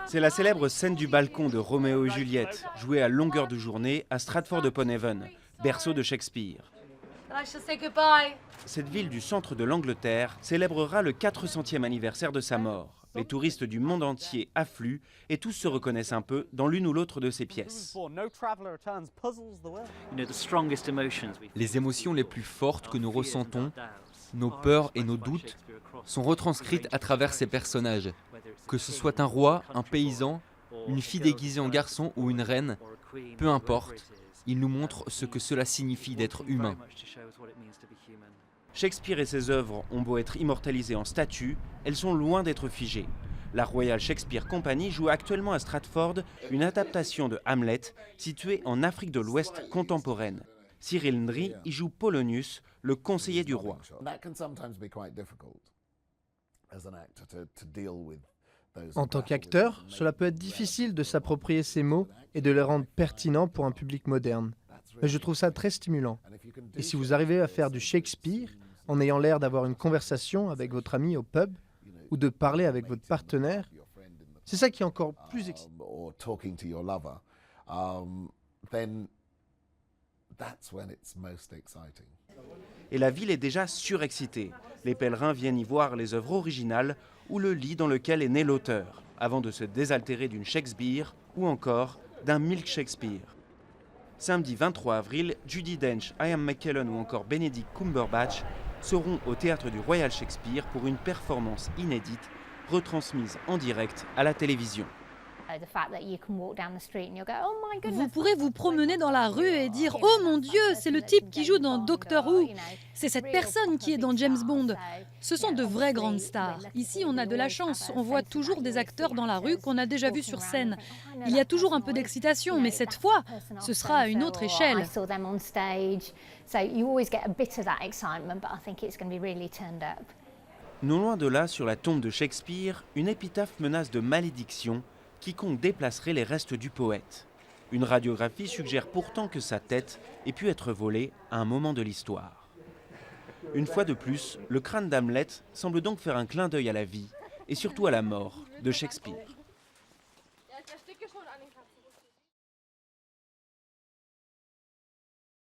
C'est la célèbre scène du balcon de Roméo et Juliette, jouée à longueur de journée à Stratford-upon-Avon, berceau de Shakespeare. Cette ville du centre de l'Angleterre célébrera le 400e anniversaire de sa mort. Les touristes du monde entier affluent et tous se reconnaissent un peu dans l'une ou l'autre de ses pièces. Les émotions les plus fortes que nous ressentons, nos peurs et nos doutes, sont retranscrites à travers ces personnages. Que ce soit un roi, un paysan, une fille déguisée en garçon ou une reine, peu importe, ils nous montrent ce que cela signifie d'être humain. Shakespeare et ses œuvres ont beau être immortalisées en statues, elles sont loin d'être figées. La Royal Shakespeare Company joue actuellement à Stratford une adaptation de Hamlet située en Afrique de l'Ouest contemporaine. Cyril Ndri y joue Polonius, le conseiller du roi. En tant qu'acteur, cela peut être difficile de s'approprier ces mots et de les rendre pertinents pour un public moderne. Mais je trouve ça très stimulant. Et si vous arrivez à faire du Shakespeare en ayant l'air d'avoir une conversation avec votre ami au pub ou de parler avec votre partenaire, c'est ça qui est encore plus excitant. Et la ville est déjà surexcitée. Les pèlerins viennent y voir les œuvres originales ou le lit dans lequel est né l'auteur, avant de se désaltérer d'une Shakespeare ou encore d'un Milk Shakespeare. Samedi 23 avril, Judi Dench, Ian McKellen ou encore Benedict Cumberbatch seront au théâtre du Royal Shakespeare pour une performance inédite retransmise en direct à la télévision. Vous pourrez vous promener dans la rue et dire « Oh mon Dieu, c'est le type qui joue dans Doctor Who. C'est cette personne qui est dans James Bond. » Ce sont de vraies grandes stars. Ici, on a de la chance. On voit toujours des acteurs dans la rue qu'on a déjà vus sur scène. Il y a toujours un peu d'excitation, mais cette fois, ce sera à une autre échelle. Non loin de là, sur la tombe de Shakespeare, une épitaphe menace de malédiction quiconque déplacerait les restes du poète. Une radiographie suggère pourtant que sa tête ait pu être volée à un moment de l'histoire. Une fois de plus, le crâne d'Hamlet semble donc faire un clin d'œil à la vie et surtout à la mort de Shakespeare.